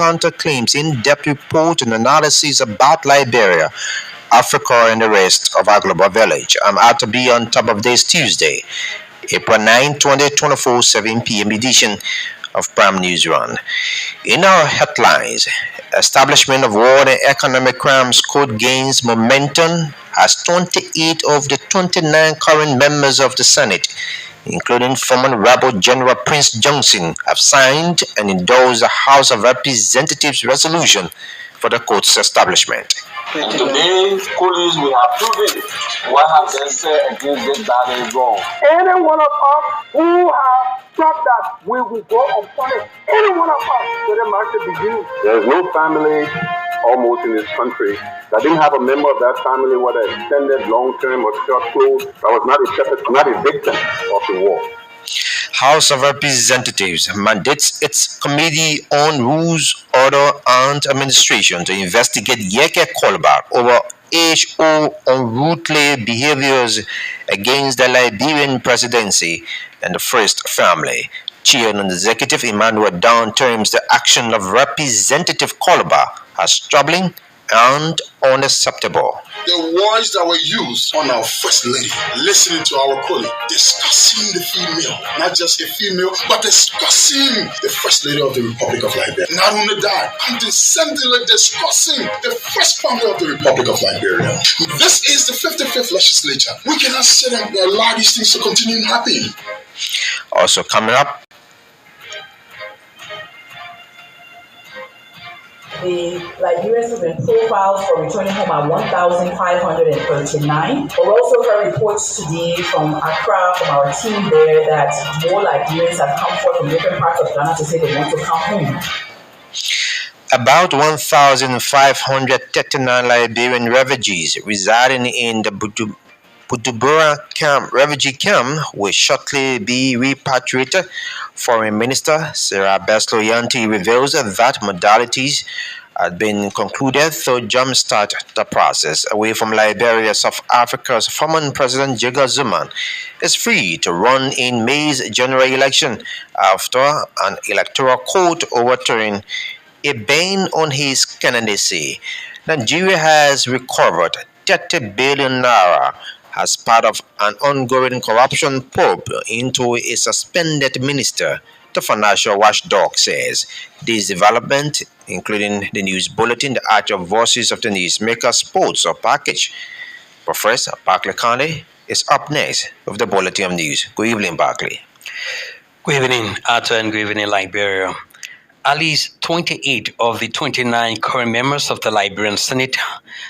counterclaims in-depth report and analysis about Liberia, Africa, and the rest of our global village. I'm out to be on top of this Tuesday, April 9, 2024, 7 p.m. edition of Prime News Run. In our headlines, establishment of War and Economic Crimes Court gains momentum as 28 of the 29 current members of the Senate, including former Rebel General Prince Johnson, have signed and endorsed the House of Representatives resolution for the court's establishment. And today, Kollies, we have proven what have they said against this that is wrong. Any one of us who have thought that we will go unpunished, any one of us, so the march to begin. There is no family almost in this country that didn't have a member of that family, whether extended, long-term, or short-close, that was not a victim of the war. House of Representatives mandates its Committee on Rules, Order, and Administration to investigate Yeke Kollie over HO unruly behaviors against the Liberian presidency and the First Family. Chair and Executive Emmanuel Down terms the action of Representative Kollie as troubling and unacceptable. The words that were used on our First Lady, listening to our Kollie, discussing the female, not just a female, but discussing the First Lady of the Republic of Liberia. Not only that, condescendingly discussing the First Family of the Republic of Liberia. This is the 55th legislature. We cannot sit and allow these things to continue happening. Also coming up, the Liberians have been profiled for returning home at 1,539. We also heard reports today from Accra, from our team there, that more Liberians have come forth from different parts of Ghana to say they want to come home. About 1,539 Liberian refugees residing in the Budubura refugee camp will shortly be repatriated. Foreign Minister Sarah Besloyanti reveals that modalities had been concluded to jumpstart the process away from Liberia. South Africa's former President Jacob Zuma is free to run in May's general election after an electoral court overturned a ban on his candidacy. Nigeria has recovered 30 billion naira as part of an ongoing corruption probe into a suspended minister, the financial watchdog says. This development, including the news bulletin, the active voices of the newsmaker, sports or package. Professor Barclay Conley is up next with the bulletin of news. Good evening, Barclay. Good evening, Arthur, and good evening, Liberia. At least 28 of the 29 current members of the Liberian Senate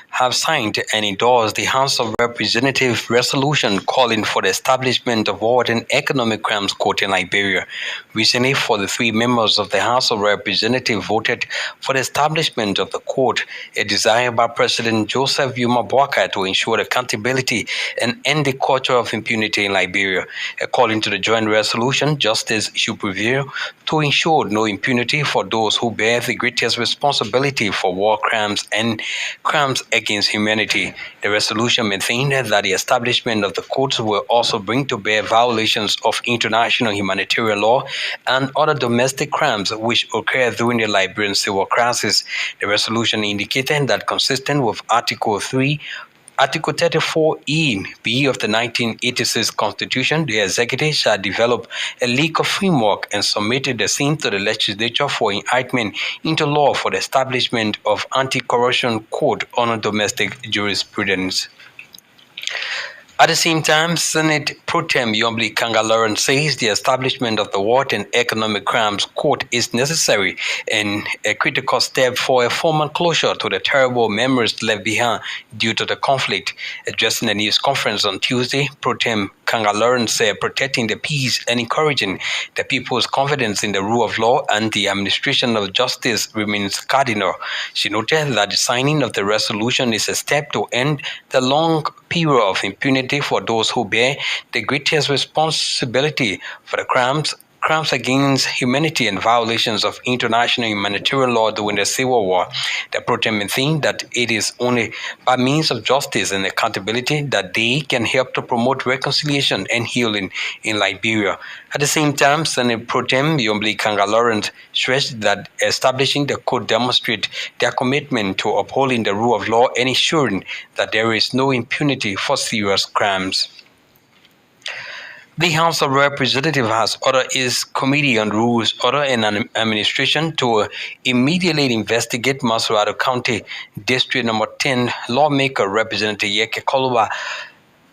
have signed and endorsed the House of Representatives resolution calling for the establishment of War and Economic Crimes Court in Liberia. Recently, 43 members of the House of Representatives voted for the establishment of the court, a desire by President Joseph Yuma Boakai to ensure accountability and end the culture of impunity in Liberia. According to the joint resolution, justice should prevail to ensure no impunity for those who bear the greatest responsibility for war crimes and crimes against humanity. The resolution maintained that the establishment of the courts will also bring to bear violations of international humanitarian law and other domestic crimes which occurred during the Liberian civil crisis. The resolution indicated that, consistent with Article 34E(b) of the 1986 Constitution, the executive shall develop a legal framework and submit the same to the legislature for enactment into law for the establishment of anti-corruption code on domestic jurisprudence. At the same time, Senate Pro Tem Yombli Kangaloran says the establishment of the War and Economic Crimes Court is necessary and a critical step for a formal closure to the terrible memories left behind due to the conflict. Addressing a news conference on Tuesday, Pro Tem Kangaloran said protecting the peace and encouraging the people's confidence in the rule of law and the administration of justice remains cardinal. She noted that the signing of the resolution is a step to end the long period of impunity for those who bear the greatest responsibility for the crimes crimes against humanity and violations of international humanitarian law during the Civil War. The pro-tem maintained that it is only by means of justice and accountability that they can help to promote reconciliation and healing in Liberia. At the same time, Senate pro-tem Yombli Kanga Lawrence stressed that establishing the code demonstrates their commitment to upholding the rule of law and ensuring that there is no impunity for serious crimes. The House of Representatives has ordered its Committee on Rules, Order and Administration to immediately investigate Masurado County District Number 10 lawmaker Representative Yeke Kollie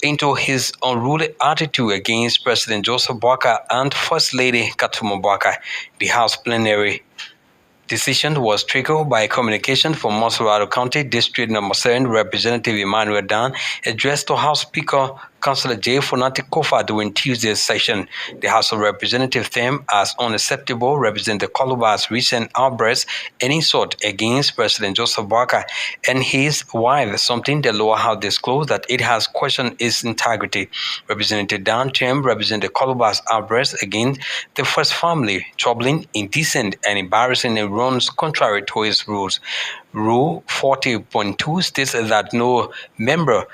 into his unruly attitude against President Joseph Boakai and First Lady Katumo Boakai. The House plenary decision was triggered by a communication from Masurado County District Number 7 Representative Emmanuel Dan addressed to House Speaker Councillor J. Fonati Kofa during Tuesday's session. The House of Representatives termed as unacceptable Representative Koluba's recent outbursts and insult against President Joseph Boakai and his wife, something the lower house disclosed that it has questioned its integrity. Representative Dan termed Representative Koluba's outbursts against the first family troubling, indecent, and embarrassing and runs contrary to his rules. Rule 40.2 states that no member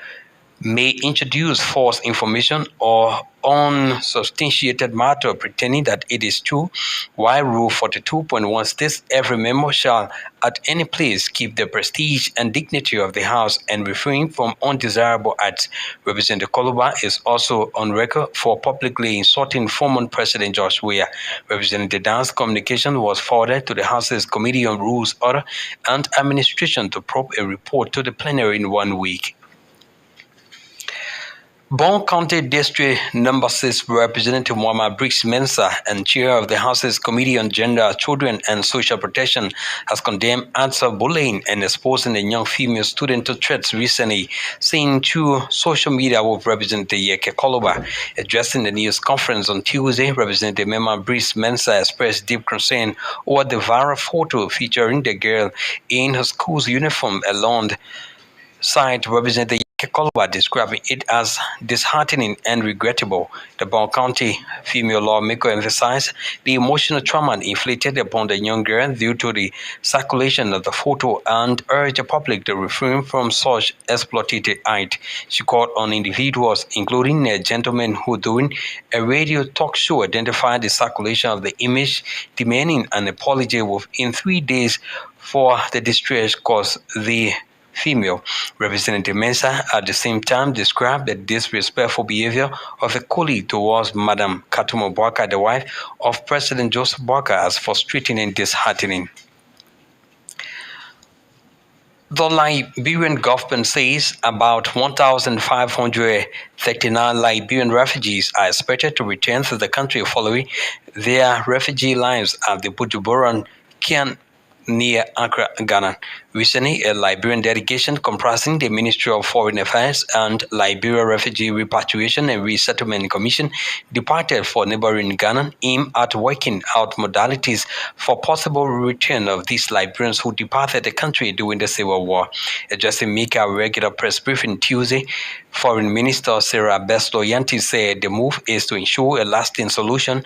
may introduce false information or unsubstantiated matter pretending that it is true, while Rule 42.1 states every member shall at any place keep the prestige and dignity of the House and refrain from undesirable acts. Representative Kollie is also on record for publicly insulting former President George Weah. Representative Dan's communication was forwarded to the House's Committee on Rules, Order and Administration to probe a report to the plenary in 1 week. Bon County District Number 6 Representative Muhammad Briggs Mensah and Chair of the House's Committee on Gender, Children and Social Protection has condemned acts of bullying and exposing a young female student to threats recently, saying through social media with Representative Yeke Kollie. Addressing the news conference on Tuesday, Representative Muhammad Briggs Mensah expressed deep concern over the viral photo featuring the girl in her school's uniform alongside Representative Kollie, describing it as disheartening and regrettable. The Bon County female lawmaker emphasized the emotional trauma inflicted upon the young girl due to the circulation of the photo and urged the public to refrain from such exploitative acts. She called on individuals, including a gentleman who during a radio talk show identified the circulation of the image, demanding an apology within 3 days for the distress caused the female. Representative Mensah at the same time described the disrespectful behavior of a colleague towards Madam Katumo Boakai, the wife of President Joseph Boakai, as frustrating and disheartening. The Liberian government says about 1,539 Liberian refugees are expected to return to the country following their refugee lives at the Bujumbura camp near Accra, Ghana. Recently, a Liberian delegation comprising the Ministry of Foreign Affairs and Liberia Refugee Repatriation and Resettlement Commission departed for neighboring Ghana, aimed at working out modalities for possible return of these Liberians who departed the country during the Civil War. Addressing Mika regular press briefing Tuesday, Foreign Minister Sarah Besloyanti said the move is to ensure a lasting solution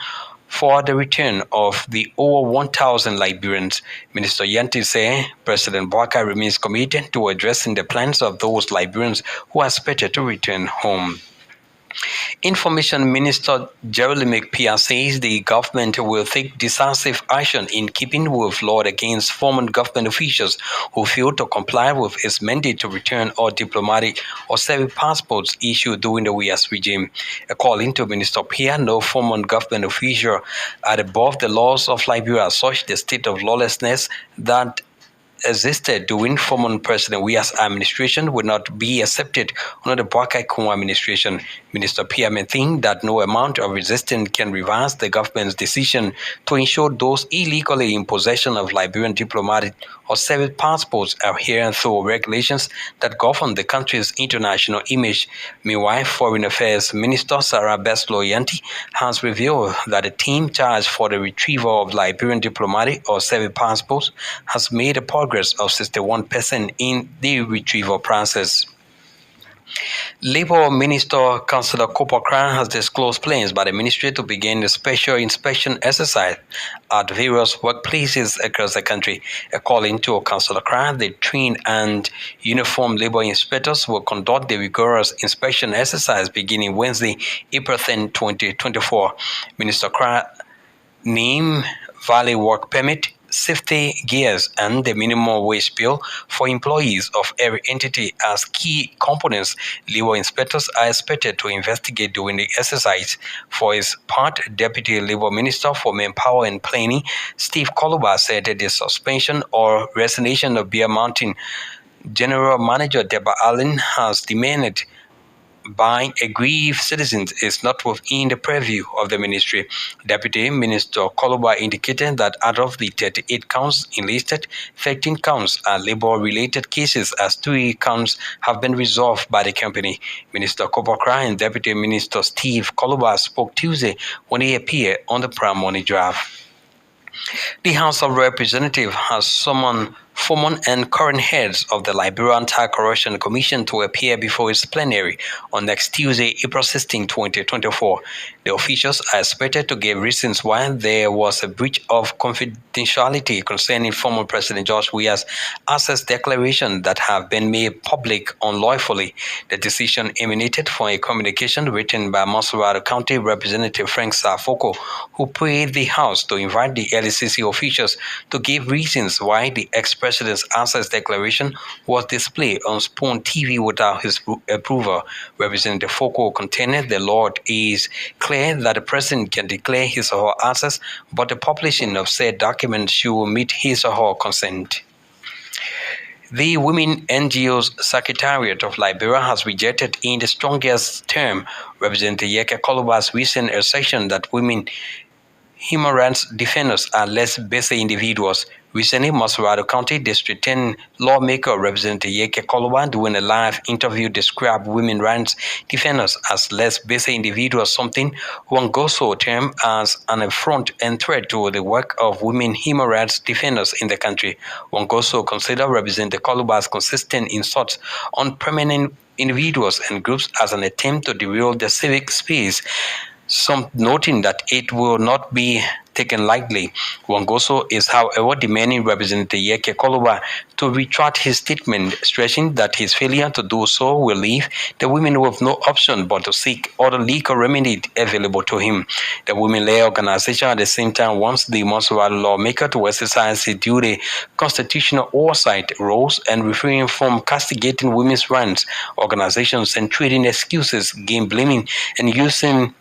for the return of the over 1,000 Liberians. Minister Yanti said President Boakai remains committed to addressing the plans of those Liberians who are expected to return home. Information Minister Jeremy Pia says the government will take decisive action in keeping with law against former government officials who fail to comply with its mandate to return all diplomatic or civil passports issued during the Weah's regime. According to Minister Pia, no former government official are above the laws of Liberia, such the state of lawlessness that existed during former President Weah's administration would not be accepted under the Boakai Kuma administration. Minister Pia maintained that no amount of resistance can reverse the government's decision to ensure those illegally in possession of Liberian diplomatic or civil passports adhere to regulations that govern the country's international image. Meanwhile, Foreign Affairs Minister Sarah Besloyanti has revealed that a team charged for the retrieval of Liberian diplomatic or civil passports has made a progress of 61% in the retrieval process. Labour Minister Councillor Kopokran has disclosed plans by the ministry to begin a special inspection exercise at various workplaces across the country. According to Councillor Kran, the trained and uniformed labour inspectors will conduct the rigorous inspection exercise beginning Wednesday, April 10, 2024. Minister Kran named Valley Work Permit, safety gears, and the minimum wage bill for employees of every entity as key components labour inspectors are expected to investigate during the exercise. For his part, Deputy Labour Minister for Manpower and Planning, Steve Kollie, said that the suspension or resignation of Bear Mountain General Manager Deborah Allen has demanded by aggrieved citizens is not within the purview of the ministry. Deputy Minister Kollie indicated that out of the 38 counts enlisted, 13 counts are labor-related cases as 3 counts have been resolved by the company. Minister Kopokra and Deputy Minister Steve Kollie spoke Tuesday when they appeared on the Prime Money Draft. The House of Representatives has summoned former and current heads of the Liberia Anti-Corruption Commission to appear before its plenary on next Tuesday, April 16, 2024. The officials are expected to give reasons why there was a breach of confidentiality concerning former President George Weah's access declaration that have been made public unlawfully. The decision emanated from a communication written by Monserrate County Representative Frank Safoko, who prayed the House to invite the LCC officials to give reasons why the ex-president's access declaration was displayed on Spoon TV without his approval. Representative Foko contended the law is clear that the president can declare his or her access, but the publishing of said document should meet his or her consent. The Women NGO's Secretariat of Liberia has rejected in the strongest term Representative Yeke Koluba's recent assertion that women human rights defenders are less basic individuals. Recently, Monserrate County District 10 lawmaker Representative Yeke Kollie during a live interview described women rights defenders as less basic individuals, something Wangoso termed as an affront and threat to the work of women human rights defenders in the country. Wangoso considered Representative Kollie consistent insults on permanent individuals and groups as an attempt to derail the civic space, some noting that it will not be taken lightly. Wangoso is, however, demanding Representative Yeke Kollie to retract his statement, stressing that his failure to do so will leave the women with no option but to seek other legal remedies available to him. The women-led organization at the same time wants the Monserrate lawmaker to exercise his duty constitutional oversight roles and refrain from castigating women's rights organizations and trading excuses, game blaming, and using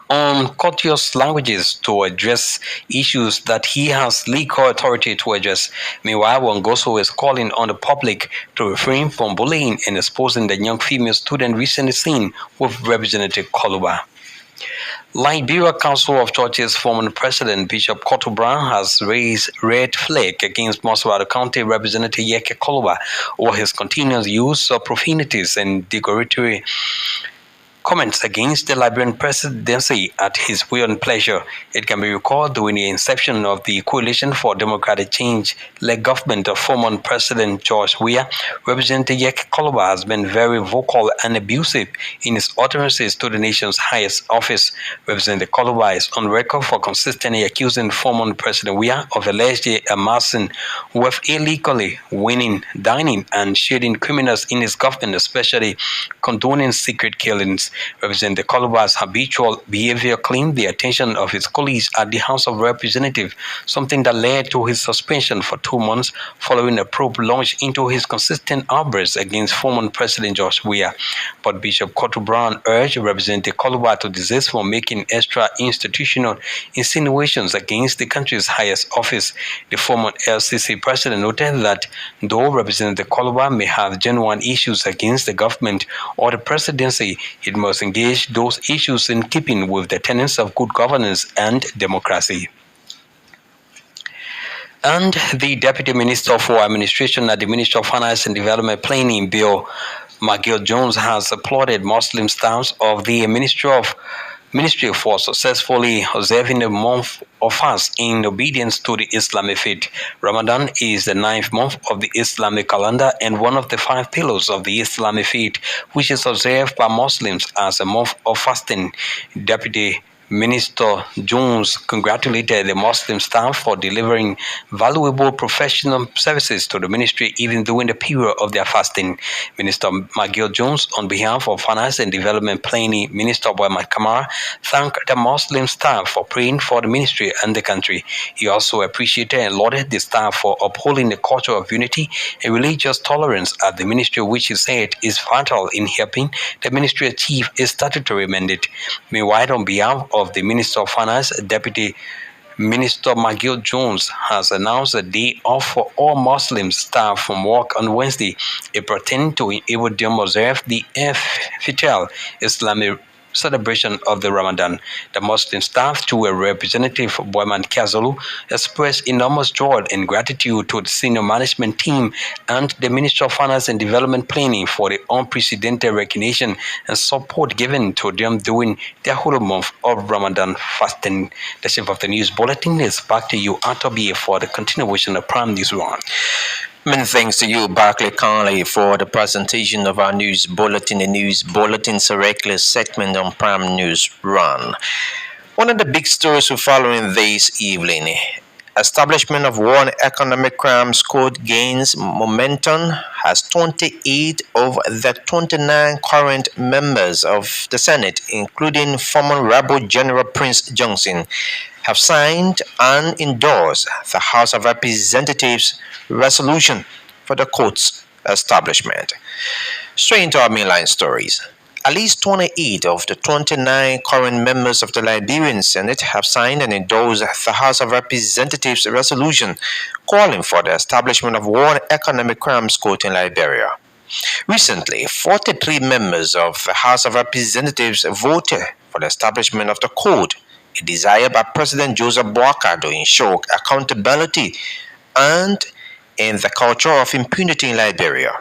uncourteous languages to address issues that he has legal authority to address. Meanwhile, Wangoso is calling on the public to refrain from bullying and exposing the young female student recently seen with Representative Kollie. Liberia Council of Churches former President Bishop Cotto Brown has raised red flag against Monserrate County Representative Yeke Kollie over his continuous use of profanities and derogatory comments against the Liberian presidency at his will and pleasure. It can be recalled during the inception of the Coalition for Democratic Change-led government of former President George Weah, Representative Yeke Kollie has been very vocal and abusive in his utterances to the nation's highest office. Representative Kollie is on record for consistently accusing former President Weah of allegedly amassing wealth illegally, winning, dining, and shading criminals in his government, especially condoning secret killings. Representative Kollie's habitual behavior claimed the attention of his colleagues at the House of Representatives, something that led to his suspension for 2 months following a probe launched into his consistent outbursts against former President George Weah. But Bishop Cotto Brown urged Representative Kollie to desist from making extra-institutional insinuations against the country's highest office. The former LCC president noted that though Representative Kollie may have genuine issues against the government or the presidency, it must engage those issues in keeping with the tenets of good governance and democracy. And the Deputy Minister for Administration at the Ministry of Finance and Development Planning, Bill McGill Jones, has applauded Muslim stance of the Ministry of ministry for successfully observing the month of fast in obedience to the Islamic faith. Ramadan is the 9th month of the Islamic calendar and one of the 5 pillars of the Islamic faith, which is observed by Muslims as a month of fasting. Deputy Minister Jones congratulated the Muslim staff for delivering valuable professional services to the ministry even during the period of their fasting. Minister McGill Jones, on behalf of Finance and Development Planning Minister Muhammad Kamara, thanked the Muslim staff for praying for the ministry and the country. He also appreciated and lauded the staff for upholding the culture of unity and religious tolerance at the ministry, which he said is vital in helping the ministry achieve its statutory mandate. Meanwhile, on behalf of the Minister of Finance, Deputy Minister McGill Jones has announced a day off for all Muslim staff from work on Wednesday, April 10, to enable them observe the Fitr Islamic celebration of the Ramadan. The Muslim staff, through a representative, Boyman Kazulu, expressed enormous joy and gratitude to the senior management team and the Ministry of Finance and Development Planning for the unprecedented recognition and support given to them during their whole month of Ramadan fasting. The Chief of the News Bulletin is back to you, Arthur B, for the continuation of Prime News One. Many thanks to you, Barclay Kollie, for the presentation of our news bulletin, the news bulletin's regular segment on Prime News Run. One of the big stories we're following this evening: establishment of one economic crimes court gains momentum as 28 of the 29 current members of the Senate, including former Rebel General Prince Johnson, have signed and endorsed the House of Representatives resolution for the court's establishment. Straight into our mainline stories. At least 28 of the 29 current members of the Liberian Senate have signed and endorsed the House of Representatives resolution calling for the establishment of one economic crimes court in Liberia. Recently, 43 members of the House of Representatives voted for the establishment of the court, a desire by President Joseph Boakai to ensure accountability and in the culture of impunity in Liberia.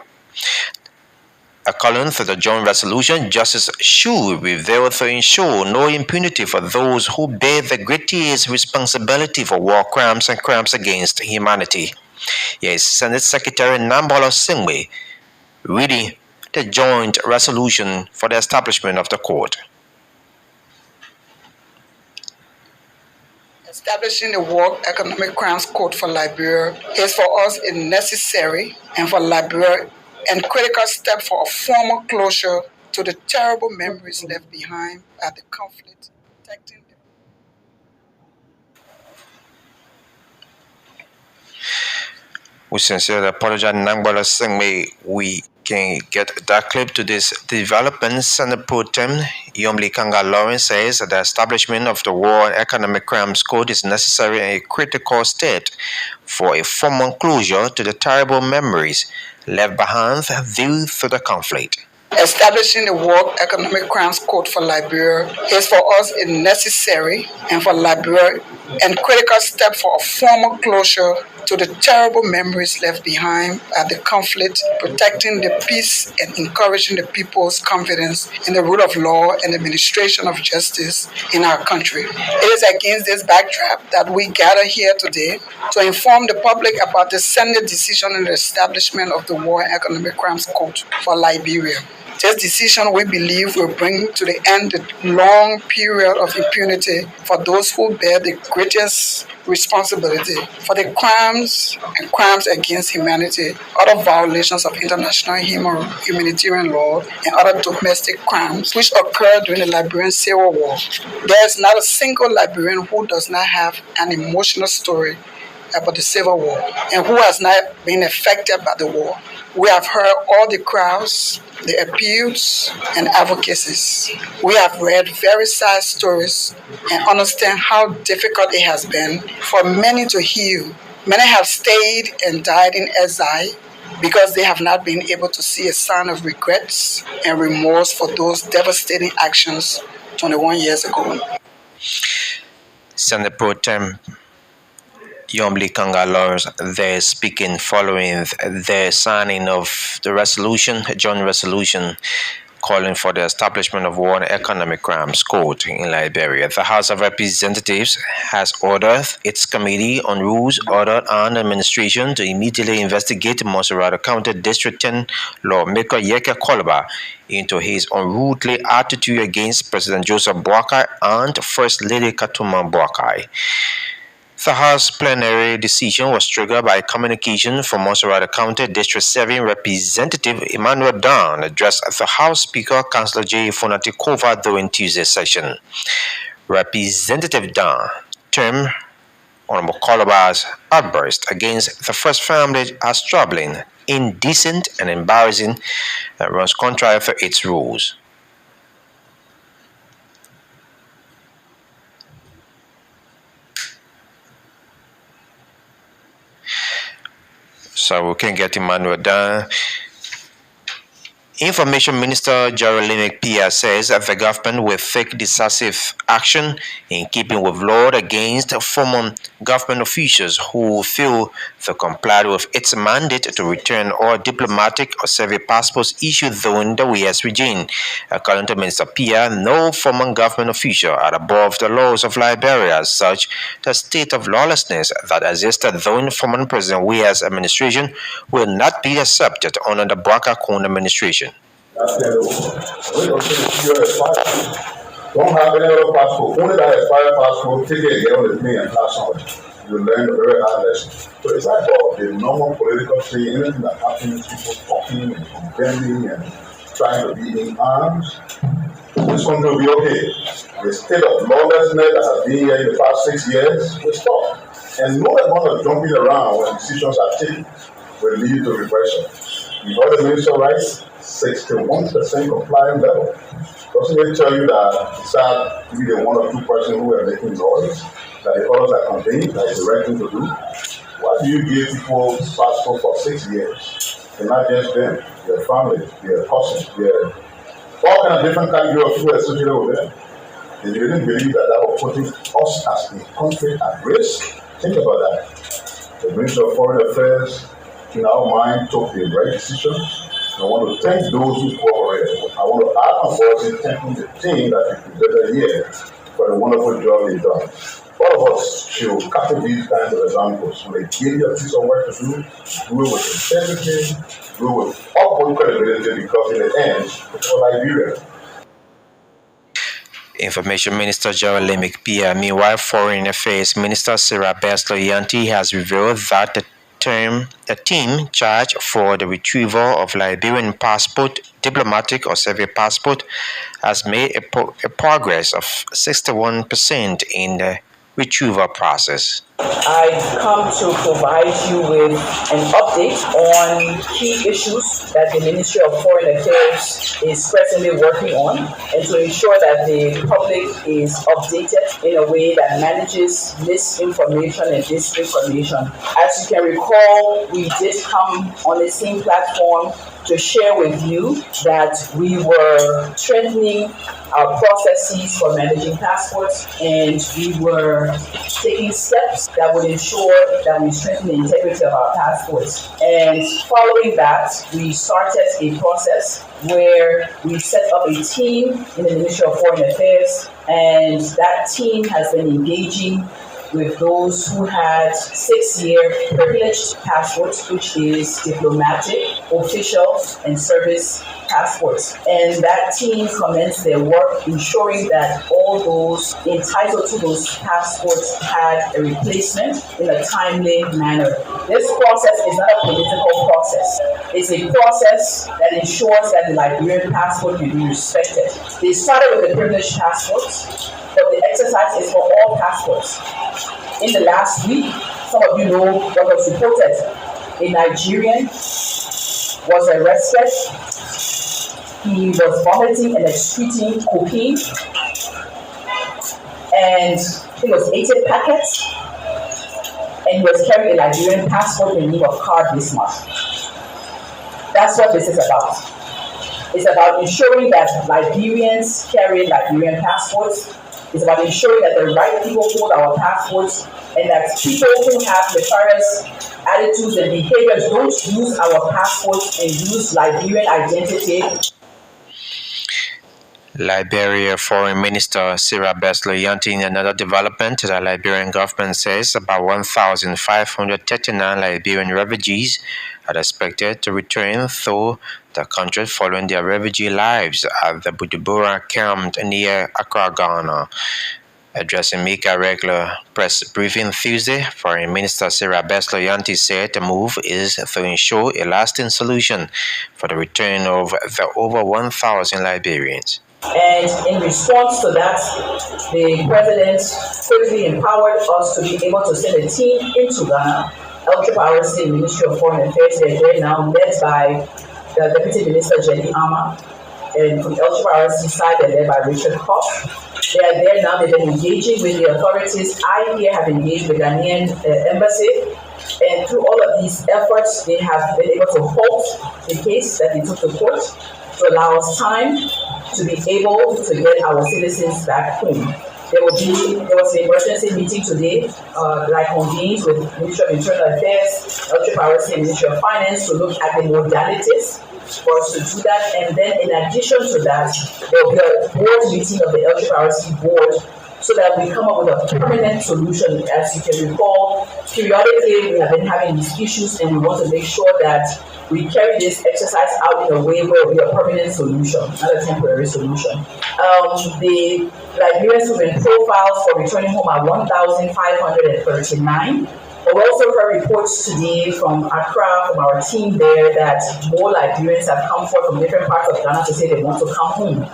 According to the joint resolution, justice should prevail to ensure no impunity for those who bear the greatest responsibility for war crimes and crimes against humanity. Here is Senate Secretary Nambolo Singwe reading the joint resolution for the establishment of the court. Establishing the World Economic Crimes Court for Liberia is for us a necessary and for Liberia and critical step for a formal closure to the terrible memories left behind at the conflict, protecting the We sincerely apologize, Nambolo Singwe. We can get that clip to this development. Senate Pro Tem Yomli Kanga Lawrence says that the establishment of the World Economic Crimes Code is necessary and a critical step for a formal closure to the terrible memories left behind due to the conflict. Establishing the World Economic Crimes Court for Liberia is for us a necessary and for Liberia and critical step for a formal closure to the terrible memories left behind at the conflict, protecting the peace and encouraging the people's confidence in the rule of law and administration of justice in our country. It is against this backdrop that we gather here today to inform the public about the Senate decision on the establishment of the World Economic Crimes Court for Liberia. This decision, we believe, will bring to the end the long period of impunity for those who bear the greatest responsibility for the crimes and crimes against humanity, other violations of international humanitarian law, and other domestic crimes which occurred during the Liberian Civil War. There is not a single Liberian who does not have an emotional story about the Civil War and who has not been affected by the war. We have heard all the cries, the appeals, and advocacies. We have read very sad stories and understand how difficult it has been for many to heal. Many have stayed and died in exile because they have not been able to see a sign of regrets and remorse for those devastating actions 21 years ago. Senate Pro Tem Yomli Kanga Lawrence there speaking following the signing of the resolution, a joint resolution calling for the establishment of one economic crimes court in Liberia. The House of Representatives has ordered its Committee on Rules, Order and Administration to immediately investigate Monserrate County District 10 lawmaker Yeke Kollie into his unruly attitude against President Joseph Boakai and First Lady Katuma Boakai. The House plenary decision was triggered by communication from Monserrate County District 7 Representative Emmanuel Dan addressed the House Speaker Councillor J. Fonatikova during Tuesday's session. Representative Dan termed Honorable Kollie's outburst against the First Family as troubling, indecent, and embarrassing and runs contrary to its rules. So we can get Emmanuel done. Information Minister Jeremy Pia says that the government will take decisive action in keeping with law against former government officials who fail to comply with its mandate to return all diplomatic or civil passports issued during the US regime. According to Minister Pia, no former government official are above the laws of Liberia, as such the state of lawlessness that existed during former President Weah's administration will not be accepted under the Boakai administration. Don't have any other passport. Only that expired passport, take it, get on the plane and pass on. You learn a very hard lesson. So it's like the normal political thing, anything that happens, people talking and condemning and trying to be in arms. This country will be okay. The state of lawlessness that has been here in the past 6 years will stop. And no amount of jumping around when decisions are taken will lead to repression. The other minister writes 61% compliant level. Doesn't it tell you that besides maybe the 1 or 2 person who are making noise, that the others are contained, that is the right thing to do? Why do you give people passport for 6 years? And not just them, their families, their cousins, their all kind of different categories of people associated with them. If you didn't believe that that was putting us as a country at risk, think about that. The Minister of Foreign Affairs, in our mind, took the right decision. I want to thank those who cooperated. I want to add my voice in thanking the team that is together here for the wonderful job they've done. All of us should capture these kinds of examples. When they give you a piece of work to do it with integrity, do it with upward credibility, because in the end, it's for Liberia. Information Minister Jeremy Pia. Meanwhile, Foreign Affairs Minister Sarah Besloyanti has revealed that the team charged for the retrieval of Liberian passport, diplomatic or civil passport, has made a progress of 61% in the retrieval process. I come to provide you with an update on key issues that the Ministry of Foreign Affairs is presently working on, and to ensure that the public is updated in a way that manages misinformation and disinformation. As you can recall, we did come on the same platform to share with you that we were strengthening our processes for managing passports, and we were taking steps that would ensure that we strengthen the integrity of our passports. And following that, we started a process where we set up a team in the Ministry of Foreign Affairs, and that team has been engaging with those who had 6-year privileged passports, which is diplomatic, official, and service passports. And that team commenced their work ensuring that all those entitled to those passports had a replacement in a timely manner. This process is not a political process. It's a process that ensures that the Liberian passport can be respected. They started with the privileged passports, but the exercise is for all passports. In the last week, some of you know what was reported. A Nigerian was arrested. He was vomiting and excreting cocaine, and it was 80 packets, and he was carrying a Nigerian passport in the name of Card Bismarck. That's what this is about. It's about ensuring that Liberians carry Liberian passports. It's about ensuring that the right people hold our passports, and that people who have nefarious attitudes and behaviors don't use our passports and use Liberian identity. Liberia Foreign Minister Sarah Besloyanti in another development, the Liberian government says about 1,539 Liberian refugees are expected to return to the country following their refugee lives at the Bujumbura camp near Accra, Ghana. Addressing Mika regular press briefing Tuesday, Foreign Minister Sarah Besloyanti said the move is to ensure a lasting solution for the return of the over 1,000 Liberians. And in response to that, the president quickly empowered us to be able to send a team into Ghana. LRRC, Ministry of Foreign Affairs, they're there now, led by the Deputy Minister Jenny Ama. And from LRRC side, they're led by Richard Koch. They are there now, they've been engaging with the authorities. I here have engaged with Ghanaian embassy. And through all of these efforts, they have been able to halt the case that they took to court to allow us time to be able to get our citizens back home. There was an emergency meeting today that I convened with Ministry of Internal Affairs, LRRC, and Ministry of Finance to look at the modalities for us to do that. And then in addition to that, there will be a board meeting of the LRRC board so that we come up with a permanent solution. As you can recall, periodically we have been having these issues and we want to make sure that we carry this exercise out in a way where it will be a permanent solution, not a temporary solution. The Liberians who've been profiled for returning home are 1,539. But we also heard reports today from Accra, from our team there, that more Liberians have come forth from different parts of Ghana to say they want to come home.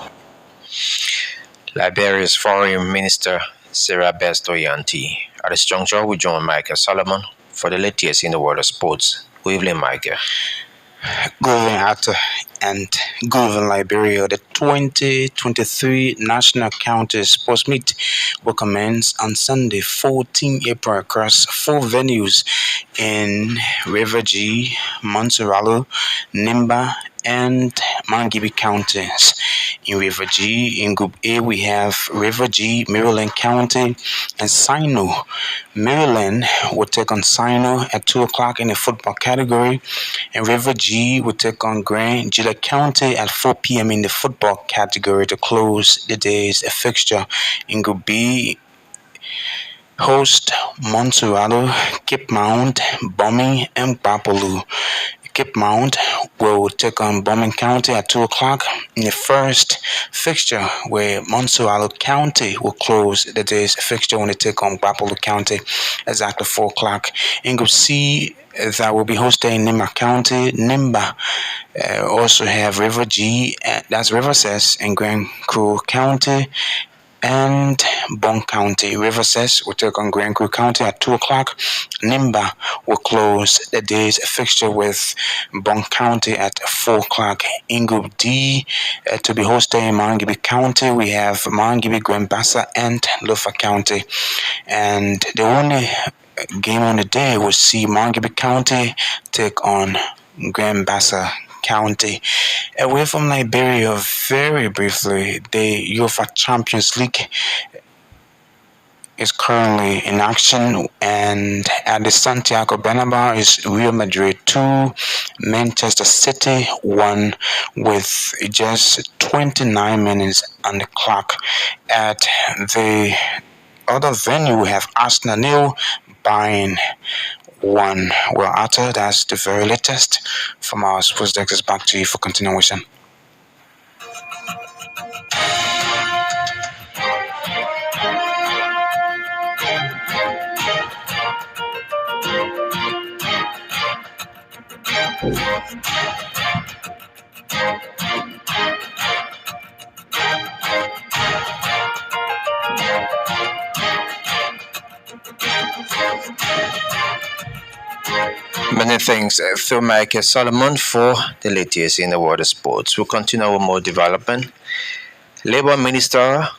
Liberia's Foreign Minister Sarah Besloyanti. At this juncture, we join Michael Solomon for the latest in the world of sports. Good evening, Michael. Good evening, Arthur, and good evening, Liberia. The 2023 National County Sports Meet will commence on Sunday, 14 April, across 4 venues in River G, Montserrat, Nimba, and Mangibi counties. In River G, in Group A, we have River G, Maryland County, and Sino. Maryland will take on Sino at 2 o'clock in the football category, and River G will take on Grand Judah County at 4 p.m. in the football category to close the day's fixture. In Group B, host Montserrat, Cape Mount, Bombing, and Bapolu. Cape Mount will take on Bombing County at 2 o'clock in the first fixture, where Montserrat County will close the day's fixture when they take on Bapolu County exactly 4 o'clock. In Group C, that will be hosted in Nimba County. Nimba also have River G, that's River Cess, in Grand Crew County, and Bon County. River Cess will take on Grand Crew County at 2 o'clock. Nimba will close the day's fixture with Bon County at 4 o'clock. In Group D, to be hosted in Mangibi County, we have Mangibi, Grand Bassa, and Lufa County. And the only game on the day will see Mangibi County take on Grand Bassa County. Away from Liberia, very briefly, the UEFA Champions League is currently in action, and at the Santiago Bernabeu is Real Madrid 2, Manchester City 1, with just 29 minutes on the clock. At the other venue, we have Arsenal 0, Bayern 1. Well, Arthur, that's the very latest from our sports desk. Back to you for continuation. Many thanks to Michael Solomon for the latest in the world of sports. We'll continue with more development. Labour Minister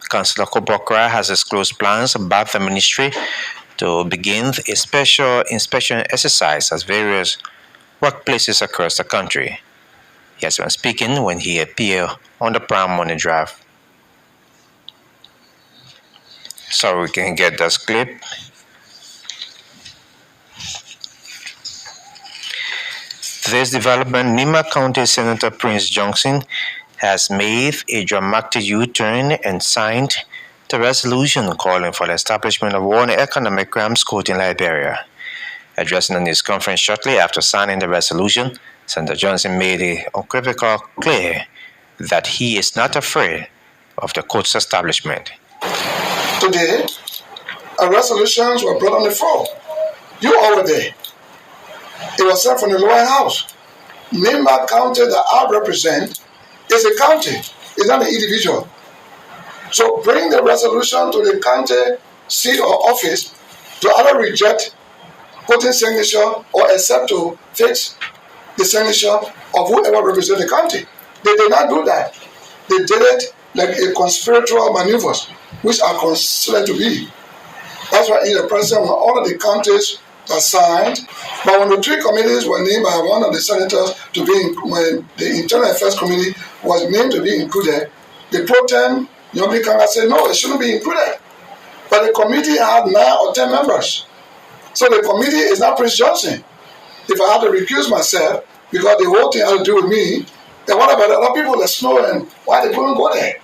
Councillor Kobokra has disclosed plans about the ministry to begin a special inspection exercise at various workplaces across the country. He has been speaking when he appeared on the Prime Money Drive. So we can get this clip. Today's development, Nima County Senator Prince Johnson has made a dramatic U-turn and signed the resolution calling for the establishment of one economic crimes court in Liberia. Addressing a news conference shortly after signing the resolution, Senator Johnson made it unequivocal clear that he is not afraid of the court's establishment. Today, resolutions were brought on the floor. You all were there. It was sent from the lower house. Nimba County that I represent is a county, it's not an individual. So bring the resolution to the county seat or office to either reject putting signature or accept to fix the signature of whoever represents the county. They did not do that. They did it like a conspiratorial maneuvers, which are considered to be. That's why in the president, when all of the counties are signed, but when the three committees were named by one of the senators to be, when the Internal Affairs Committee was named to be included, the pro tem Yombi Kanga said, no, it shouldn't be included. But the committee had 9 or 10 members. So the committee is not Prince Johnson. If I had to recuse myself, because the whole thing had to do with me, then what about the other people that know and why they couldn't go there?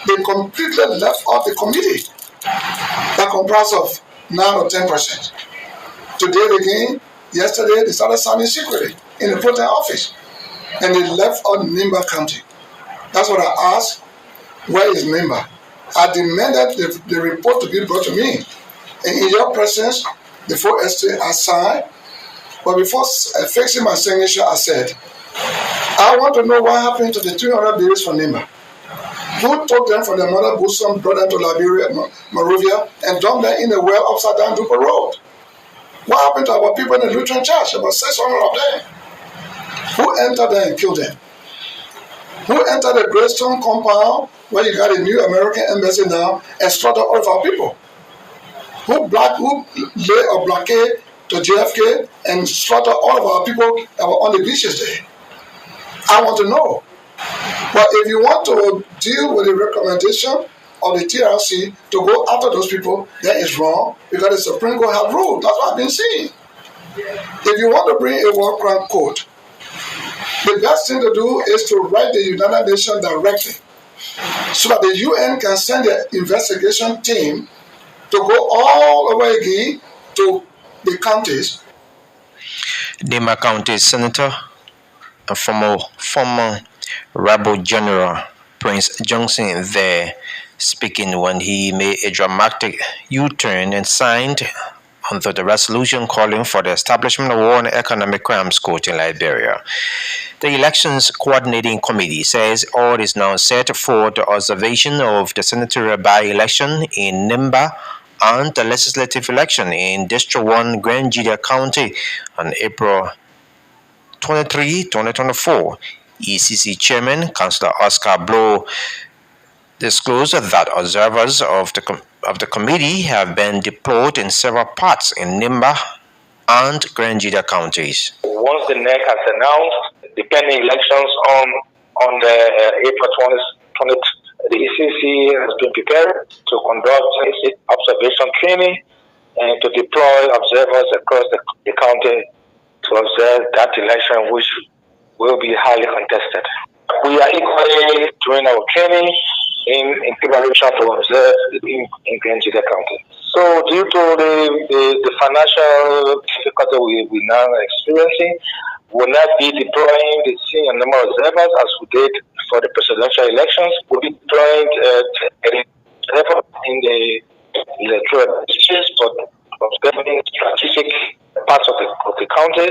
They completely left off the committee that comprised of 9 or 10%. Today again, yesterday, they started signing secretly in the pro tem office. And they left out Nimba County. That's what I asked, where is Nimba? I demanded the report to be brought to me. And in your presence, the 4 estate I signed, but before fixing my signature, I said, I want to know what happened to the 300 babies from Nimba. Who took them from their mother bosom, brought them to Liberia, Monrovia, and dumped them in a well upside down Duper Road? What happened to our people in the Lutheran Church? About 600 of them. Who entered there and killed them? Who entered the Greystone compound, where you got a new American embassy now, and slaughtered all of our people? Who laid a blockade to JFK and slaughtered all of our people that were on the beaches there? I want to know. But if you want to deal with the recommendation of the TRC to go after those people, that is wrong, because the Supreme Court have ruled. That's what I've been saying. If you want to bring a war crime court, the best thing to do is to write the United Nations directly, so that the UN can send their investigation team to go all over again to the counties. Nimba County Senator and former Rebel General Prince Johnson there speaking when he made a dramatic U-turn and signed onto the resolution calling for the establishment of one economic crimes court in Liberia. The Elections Coordinating Committee says all is now set for the observation of the senatorial by-election in Nimba and the legislative election in District 1 Grand Juda County on April 23, 2024. ECC Chairman Councillor Oscar Blow disclosed that observers of the committee have been deployed in several parts in Nimba and Grand Juda counties. Once the NEC has announced the pending elections on the April 20th, the ECC has been prepared to conduct observation training and to deploy observers across the county to observe that election, which will be highly contested. We are equally doing our training in preparation to observe in Grand Juda County. So due to the financial difficulty we now experiencing, we will not be deploying the same number of observers as we did for the presidential elections. We'll be deploying in the electoral districts, but observing strategic parts of the county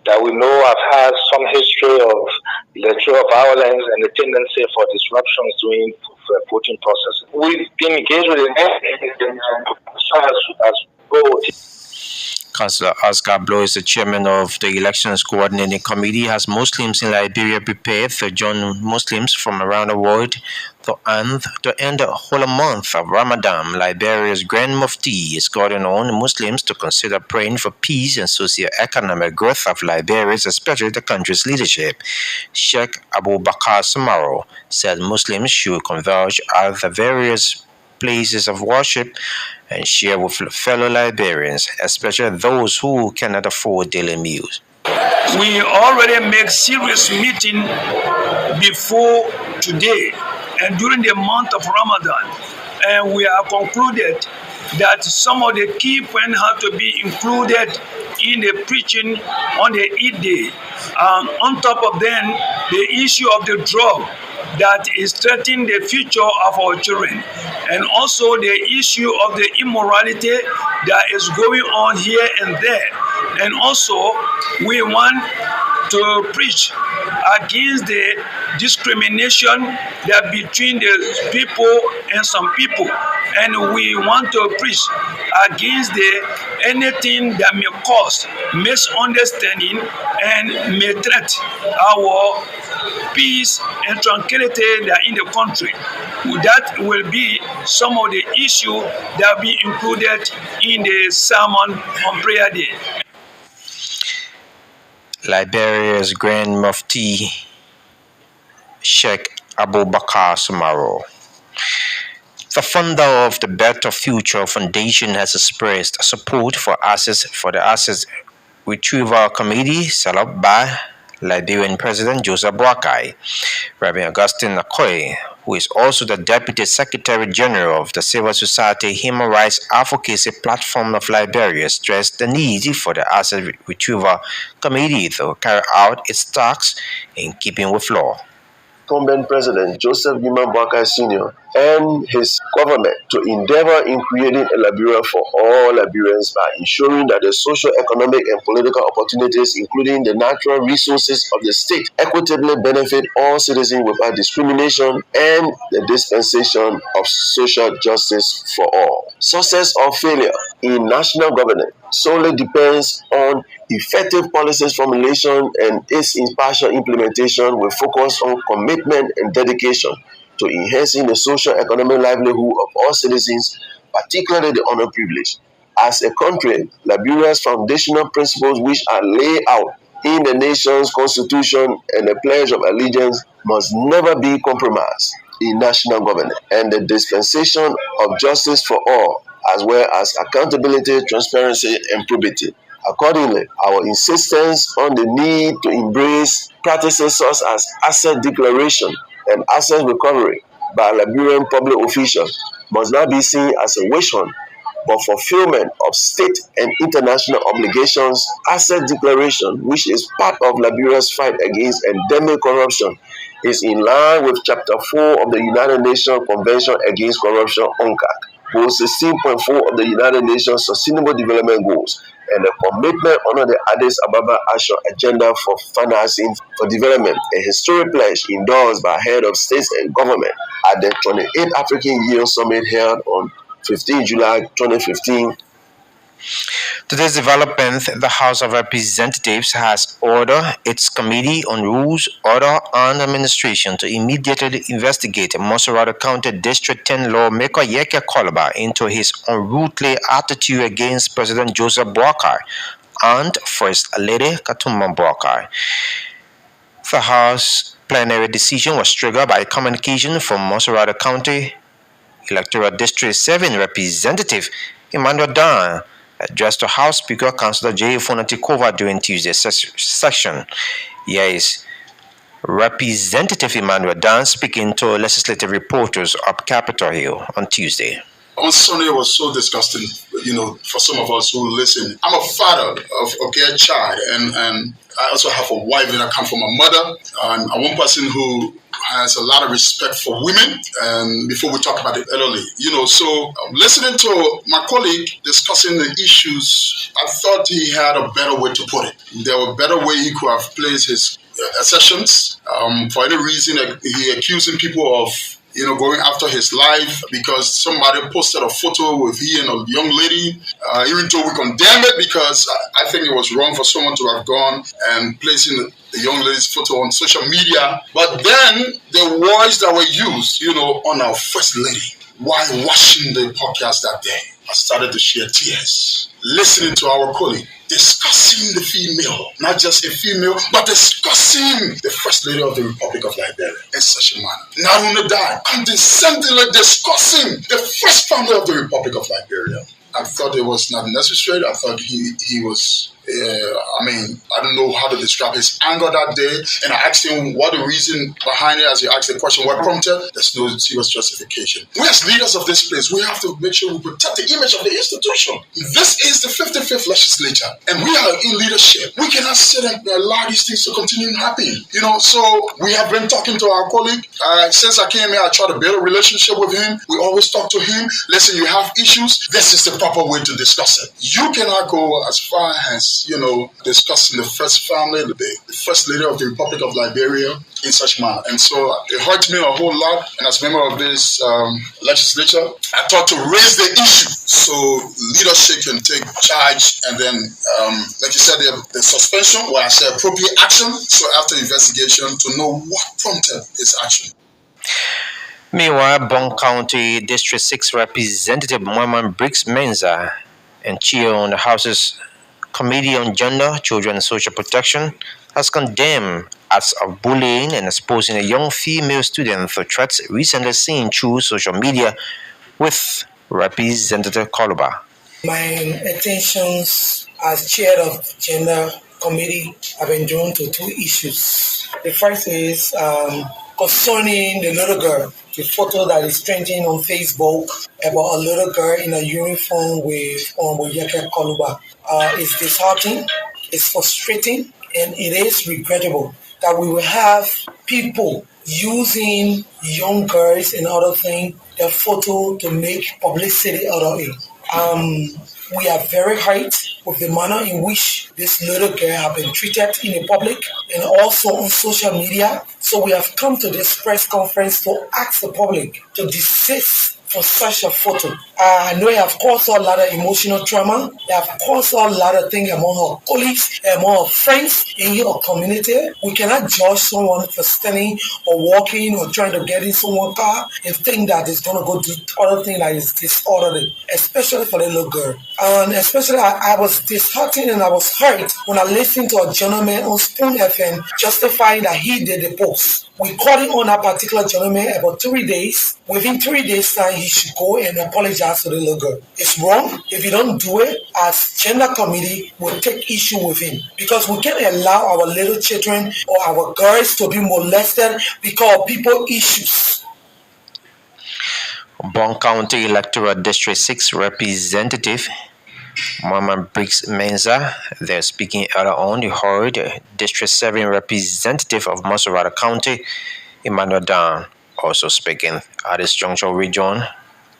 that we know have had some history of electoral violence and the tendency for disruptions during the voting process. We've been engaged with as both. Councillor Oscar Blow is the chairman of the Elections Coordinating Committee. Has Muslims in Liberia prepared to join Muslims from around the world to end the whole month of Ramadan? Liberia's Grand Mufti is calling on Muslims to consider praying for peace and socio-economic growth of Liberia, especially the country's leadership. Sheikh Abu Bakr Samaro said Muslims should converge at the various places of worship and share with fellow Liberians, especially those who cannot afford daily meals. We already make serious meeting before today and during the month of Ramadan, and we have concluded that some of the key points have to be included in the preaching on the Eid day. On top of them, the issue of the drug that is threatening the future of our children, and also the issue of the immorality that is going on here and there. And also, we want to preach against the discrimination that between the people and some people, and we want to preach against anything that may cause misunderstanding and may threat our peace and tranquility that in the country. That will be some of the issues that will be included in the sermon on prayer day. Liberia's Grand Mufti Sheikh Abubakar Sumaro, the founder of the Better Future Foundation, has expressed support for the Assets Retrieval Committee set up by Liberian President Joseph Boakai. Reverend Augustine Kollie, who is also the Deputy Secretary General of the Civil Society Human Rights Advocacy Platform of Liberia, stressed the need for the Asset Retrieval Committee to carry out its tasks in keeping with law. Incumbent President Joseph Gima Boakai Sr. and his government to endeavor in creating a Liberia for all Liberians by ensuring that the social, economic, and political opportunities, including the natural resources of the state, equitably benefit all citizens without discrimination, and the dispensation of social justice for all. Success or failure in national governance solely depends on effective policies formulation and its impartial implementation with focus on commitment and dedication to enhancing the social economic livelihood of all citizens, particularly the underprivileged. As a country, Liberia's foundational principles, which are laid out in the nation's constitution and the Pledge of Allegiance, must never be compromised in national governance, and the dispensation of justice for all, as well as accountability, transparency, and probity. Accordingly, our insistence on the need to embrace practices such as asset declaration and asset recovery by Liberian public officials must not be seen as a wish hunt, but fulfillment of state and international obligations. Asset declaration, which is part of Liberia's fight against endemic corruption, is in line with Chapter 4 of the United Nations Convention Against Corruption, UNCAC, Goal 16.4 of the United Nations Sustainable Development Goals, and the commitment under the Addis Ababa Action Agenda for Financing for Development, a historic pledge endorsed by head of states and government at the 28th African Union Summit held on 15 July 2015. Today's development, the House of Representatives has ordered its Committee on Rules, Order, and Administration to immediately investigate Monserrate County District 10 lawmaker Yeke Kolba into his unruly attitude against President Joseph Boakai and First Lady Katumba Boakai. The House plenary decision was triggered by a communication from Monserrate County Electoral District 7 Representative Emmanuel Dan, addressed to House Speaker Councillor J. Fonatikova during Tuesday's session. Here is Representative Emmanuel Dan speaking to legislative reporters up Capitol Hill on Tuesday. On Sunday was so disgusting, for some of us who listen. I'm a father of a child, and I also have a wife that I come from a mother. I'm one person who has a lot of respect for women, and before we talk about the elderly, so listening to my colleague discussing the issues, I thought he had a better way to put it. There were better way he could have placed his assertions. For any reason, he accusing people of going after his life because somebody posted a photo with he and a young lady. Even though we condemn it because I think it was wrong for someone to have gone and placing the young lady's photo on social media. But then the words that were used, on our First Lady, while watching the podcast that day, I started to shed tears. Listening to our colleague discussing the female, not just a female, but discussing the First Lady of the Republic of Liberia in such a manner. Not only that, condescendingly discussing the first founder of the Republic of Liberia. I thought it was not necessary. I thought he was I don't know how to describe his anger that day. And I asked him what the reason behind it. As he asked the question, what prompted? There's no serious justification. We as leaders of this place, we have to make sure we protect the image of the institution. This is the 55th legislature, and we are in leadership. We cannot sit and allow these things to continue happening. So we have been talking to our colleague. Since I came here, I try to build a relationship with him. We always talk to him. Listen, you have issues. This is the proper way to discuss it. You cannot go as far as, discussing the first family, the first lady of the Republic of Liberia in such manner. And so it hurt me a whole lot. And as a member of this legislature, I thought to raise the issue so leadership can take charge. And then, like you said, the suspension, I said appropriate action. So after investigation, to know what prompted his action. Meanwhile, Bong County District 6 Representative Muhammad Briggs Menza and chair on the House's Committee on Gender, Children and Social Protection has condemned acts of bullying and exposing a young female student to threats recently seen through social media with Representative Kollie. My attentions as chair of Gender Committee have been drawn to two issues. The first is concerning the little girl, the photo that is trending on Facebook about a little girl in a uniform with Kollie. It's disheartening, it's frustrating, and it is regrettable that we will have people using young girls and other things, their photo to make publicity out of it. We are very hurt with the manner in which this little girl has been treated in the public and also on social media. So we have come to this press conference to ask the public to desist from such a photo. I know it have caused a lot of emotional trauma. It have caused a lot of things among our colleagues, among our friends in our community. We cannot judge someone for standing or walking or trying to get in someone's car and think that it's going to go do other things that is disorderly, especially for the little girl. And especially I was disheartened and I was hurt when I listened to a gentleman on Spoon FM justifying that he did the post. We called him on that particular gentleman about 3 days. Within 3 days' time, he should go and apologize to the little girl. It's wrong. If you don't do it, as gender committee, we'll take issue with him. Because we can't allow our little children or our girls to be molested because of people issues. Bong County Electoral District 6 Representative Muhammad Briggs Menza, there speaking earlier on, you heard District 7 Representative of Masorata County, Emmanuel Dan, also speaking at this juncture region,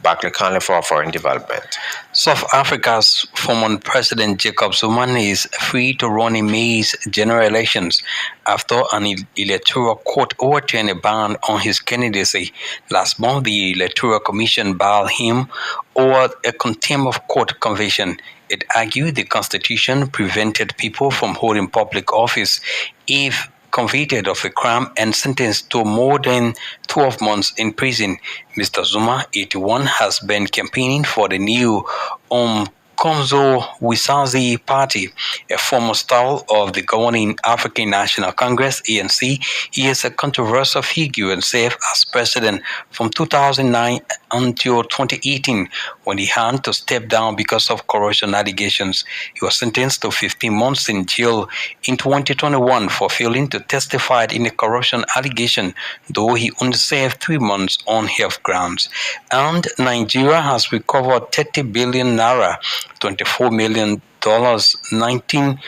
Barclay County for Foreign Development. South Africa's former President Jacob Zuma is free to run in May's general elections after an electoral court overturned a ban on his candidacy. Last month, the Electoral Commission barred him over a contempt of court conviction. It argued the Constitution prevented people from holding public office if convicted of a crime and sentenced to more than 12 months in prison. Mr. Zuma, 81, has been campaigning for the new Konzo Wisazi Party, a former style of the governing African National Congress, ANC. He is a controversial figure and served as president from 2009 until 2018, when he had to step down because of corruption allegations. He was sentenced to 15 months in jail in 2021 for failing to testify in a corruption allegation, though he only served 3 months on health grounds. And Nigeria has recovered 30 billion naira, $24 million, 19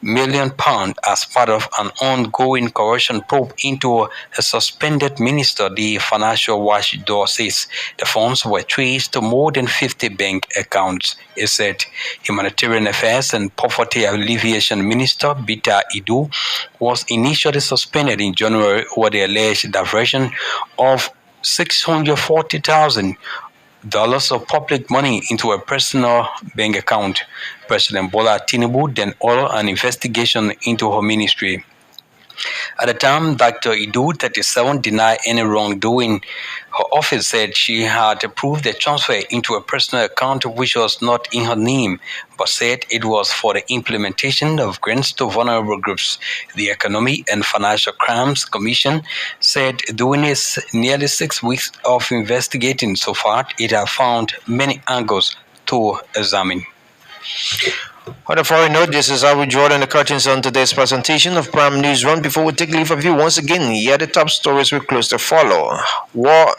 million pounds as part of an ongoing corruption probe into a suspended minister, the financial watchdog says. The funds were traced to more than 50 bank accounts. It said Humanitarian Affairs and Poverty Alleviation Minister Bita Idu was initially suspended in January over the alleged diversion of $640,000 of public money into a personal bank account. President Bola Tinubu then ordered an investigation into her ministry. At the time, Dr. Idu, 37, denied any wrongdoing. Her office said she had approved the transfer into a personal account which was not in her name, but said it was for the implementation of grants to vulnerable groups. The Economic and Financial Crimes Commission said during its nearly 6 weeks of investigating so far, it has found many angles to examine. On a foreign note, this is how we draw down the curtains on today's presentation of Prime News Run. Before we take leave of you once again, here are the top stories we close to follow. War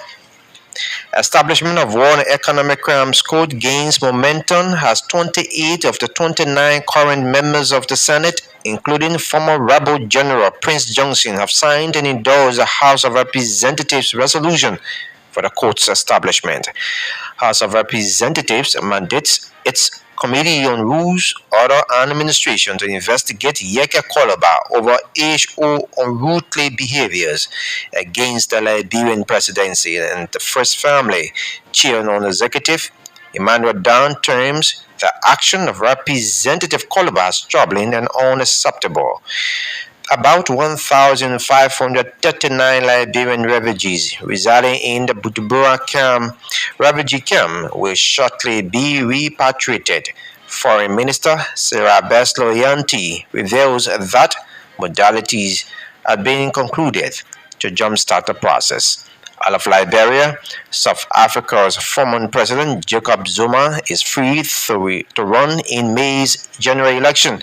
Establishment of War and Economic Crimes Code gains momentum as 28 of the 29 current members of the Senate, including former rebel General Prince Johnson, have signed and endorsed the House of Representatives resolution for the court's establishment. House of Representatives mandates its Committee on Rules, Order and Administration to investigate Yeke Koloba over age-old unruly behaviors against the Liberian presidency and the First Family. Chair non-executive Emmanuel Down terms the action of Representative Koloba as troubling and unacceptable. About 1,539 Liberian refugees residing in the Bujumbura refugee camp will shortly be repatriated. Foreign Minister Sarah Yanti reveals that modalities are being concluded to jumpstart the process. Out of Liberia, South Africa's former president Jacob Zuma is free to run in May's general election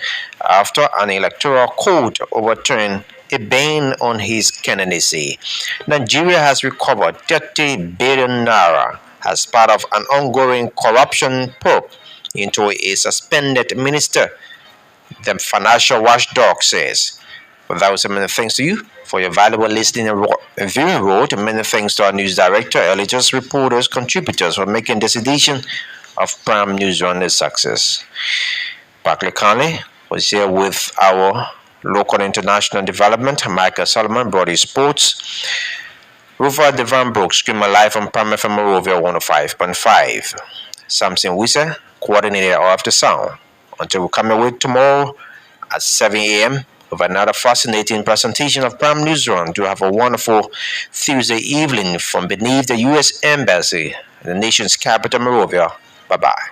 after an electoral court overturned a ban on his candidacy. Nigeria has recovered 30 billion naira as part of an ongoing corruption probe into a suspended minister, the financial watchdog says. Without saying many thanks to you for your valuable listening and viewing role. Many thanks to our news director, editors, reporters, contributors for making this edition of Prime News Run a success. Barclay Conley was here with our local and international development. Michael Solomon brought his sports. Rufa Devan Brooks, streaming live on Prime FM Morovia 105.5. Samson Wisa, coordinator of the sound. Until we come away tomorrow at 7 a.m. with another fascinating presentation of Prime News Run. Do have a wonderful Tuesday evening from beneath the U.S. Embassy in the nation's capital, Morovia. Bye-bye.